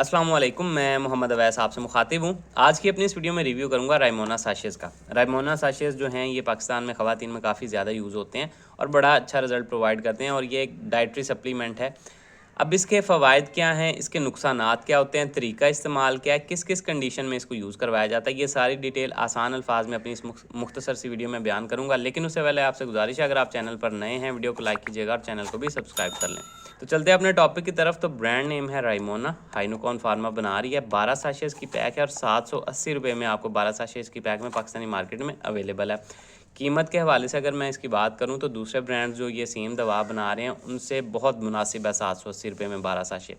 अस्सलाम वालेकुम, मैं मोहम्मद अवैस आपसे मुखातिब हूँ। आज की अपनी इस वीडियो में रिव्यू करूँगा रायमोना साशेज़ का। रायमोना साशेज़ जो हैं ये पाकिस्तान में ख़वातीन में काफ़ी ज़्यादा यूज़ होते हैं और बड़ा अच्छा रिज़ल्ट प्रोवाइड करते हैं और ये एक डाइटरी सप्लीमेंट है। अब इसके फ़वाइद क्या हैं, इसके नुकसानात क्या होते हैं, तरीका इस्तेमाल क्या है, किस किस कंडीशन में इसको यूज़ करवाया जाता है, ये सारी डिटेल आसान अल्फाज में अपनी इस मुख्तसर सी वीडियो में बयान करूँगा। लेकिन उससे पहले आपसे गुजारिश है, अगर आप चैनल पर नए हैं वीडियो को लाइक कीजिएगा और चैनल को भी सब्सक्राइब कर लें। तो चलते हैं अपने टॉपिक की तरफ। तो ब्रांड नेम है रायमोना, हाइनोकॉन फार्मा बना रही है। 12 साशेज़ की पैक है और 780 रुपये में आपको 12 साशेज़ की पैक में पाकिस्तानी मार्केट में अवेलेबल है। कीमत के हवाले से अगर मैं इसकी बात करूं तो दूसरे ब्रांड्स जो ये सेम दवा बना रहे हैं उनसे बहुत मुनासिब है 780 रुपये में 12 साशे।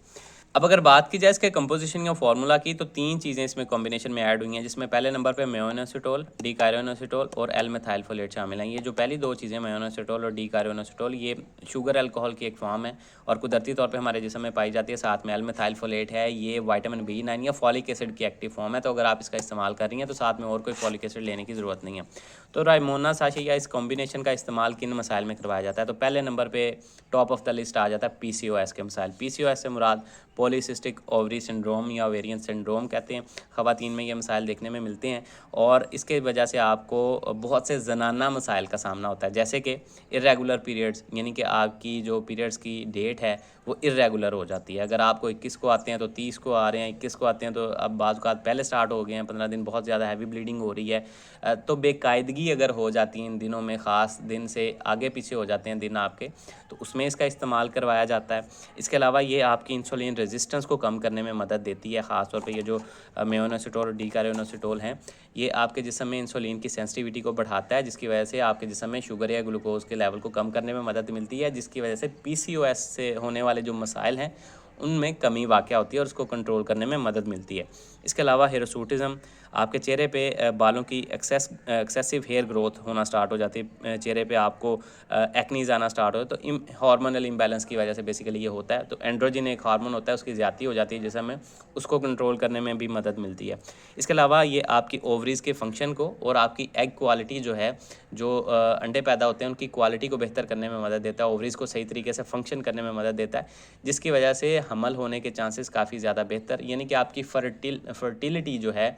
अब अगर बात की जाए इसके कंपोजिशन या फार्मूला की, तो तीन चीज़ें इसमें कॉम्बिनेशन में ऐड हुई हैं, जिसमें पहले नंबर पे मेयोनेसिटोल, डीकार्योनेसिटोल और एल मेथाइल फोलेट शामिल हैं। ये जो पहली दो चीज़ें मेयोनेसिटोल और डीकार्योनेसिटोल, ये शुगर अल्कोहल की एक फॉर्म है और कुदरती तौर पे हमारे जिस्म में पाई जाती है। साथ में एल मेथाइल फोलेट है, ये विटामिन B9 या फॉलिक एसिड की एक्टिव फॉर्म है। तो अगर आप इसका इस्तेमाल कर रही हैं तो साथ में और कोई फॉलिक एसिड लेने की ज़रूरत नहीं है। तो रायमोना साशे या इस कॉम्बिनेशन का इस्तेमाल किन मसाइल में करवाया जाता है? तो पहले नंबर पे टॉप ऑफ द लिस्ट आ जाता है PCOS के मसाइल। PCOS से मुराद पॉलीसिस्टिक ओवरी सिंड्रोम या ओवेरियन सिंड्रोम कहते हैं। ख़वातीन में ये मसाइल देखने में मिलते हैं और इसके वजह से आपको बहुत से ज़नाना मसाइल का सामना होता है, जैसे कि इर्रेगुलर पीरियड्स, यानी कि आपकी जो पीरियड्स की डेट है वो इर्रेगुलर हो जाती है। अगर आपको 21 को आते हैं तो 30 को आ रहे हैं, 21 को आते हैं तो अब बाज़ औक़ात पहले स्टार्ट हो गए हैं, 15 दिन बहुत ज़्यादा हैवी ब्लीडिंग हो रही है। तो बेकायदगी अगर हो जाती है इन दिनों में, ख़ास दिन से आगे पीछे हो जाते हैं दिन आपके, तो उसमें इसका इस्तेमाल करवाया जाता है। इसके अलावा ये आपकी इंसुलिन रेजिस्टेंस को कम करने में मदद देती है। ख़ास तौर पे ये जो मेयोनेसिटोल और डीकार्योनेसिटोल हैं, ये आपके जिस्म में इंसुलिन की सेंसिटिविटी को बढ़ाता है, जिसकी वजह से आपके जिस्म में शुगर या ग्लूकोज़ के लेवल को कम करने में मदद मिलती है, जिसकी वजह से PCOS से होने वाले जो मसाइल हैं उनमें कमी वाक़या होती है और उसको कंट्रोल करने में मदद मिलती है। इसके अलावा हिरसूटिज़म, आपके चेहरे पे बालों की एक्सेसिव हेयर ग्रोथ होना स्टार्ट हो जाती है, चेहरे पे आपको एक्नीज़ आना स्टार्ट हो, तो हार्मोनल इम्बैलेंस की वजह से बेसिकली ये होता है। तो एंड्रोजन एक हार्मोन होता है, उसकी ज़्यादती हो जाती है जिसमें हमें उसको कंट्रोल करने में भी मदद मिलती है। इसके अलावा ये आपकी ओवरीज़ के फंक्शन को और आपकी एग क्वालिटी जो है, जो अंडे पैदा होते हैं उनकी क्वालिटी को बेहतर करने में मदद देता है, ओवरीज़ को सही तरीके से फंक्शन करने में मदद देता है, जिसकी वजह से हमल होने के चांसेस काफ़ी ज़्यादा बेहतर, यानी कि आपकी फर्टिलिटी जो है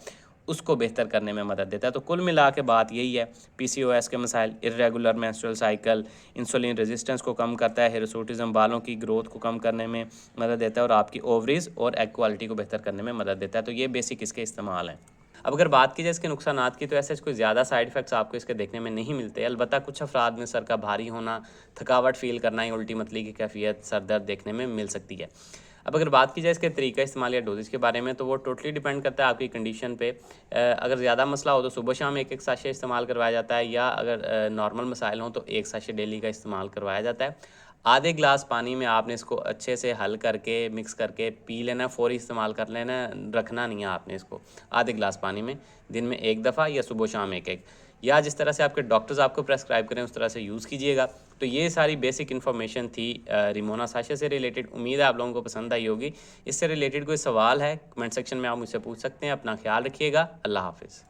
उसको बेहतर करने में मदद देता है। तो कुल मिला के बात यही है, PCOS के मसाइल, irregular menstrual cycle, insulin resistance को कम करता है, हिरसूटिज़म बालों की ग्रोथ को कम करने में मदद देता है और आपकी ओवरीज़ और एग क्वालिटी को बेहतर करने में मदद देता है। तो ये बेसिक इसके इस्तेमाल हैं। अब अगर बात की जाए इसके नुकसानात की, तो ऐसे कोई ज़्यादा साइड इफ़ेक्ट्स आपको इसके देखने में नहीं मिलते। अलबत्ता कुछ अफराद में सर का भारी होना, थकावट फ़ील करना या उल्टी मतली की कैफियत, सर दर्द देखने में मिल सकती है। अब अगर बात की जाए इसके तरीका इस्तेमाल या डोजेज के बारे में, तो वो टोटली डिपेंड करता है आपकी कंडीशन पे। अगर ज़्यादा मसला हो तो सुबह शाम एक साशे इस्तेमाल करवाया जाता है, या अगर नॉर्मल मसाइल हों तो एक साशे डेली का इस्तेमाल करवाया जाता है। आधे गिलास पानी में आपने इसको अच्छे से हल करके मिक्स करके पी लेना, फ़ौरी इस्तेमाल कर लेना, रखना नहीं है आपने इसको। आधे गिलास पानी में दिन में एक दफ़ा या सुबह शाम एक या जिस तरह से आपके डॉक्टर्स आपको प्रेस्क्राइब करें उस तरह से यूज़ कीजिएगा। तो ये सारी बेसिक इन्फॉर्मेशन थी रिमोना साशे से रिलेटेड। उम्मीद है आप लोगों को पसंद आई होगी। इससे रिलेटेड कोई सवाल है कमेंट सेक्शन में आप मुझसे पूछ सकते हैं। अपना ख्याल रखिएगा। अल्लाह हाफ़िज़।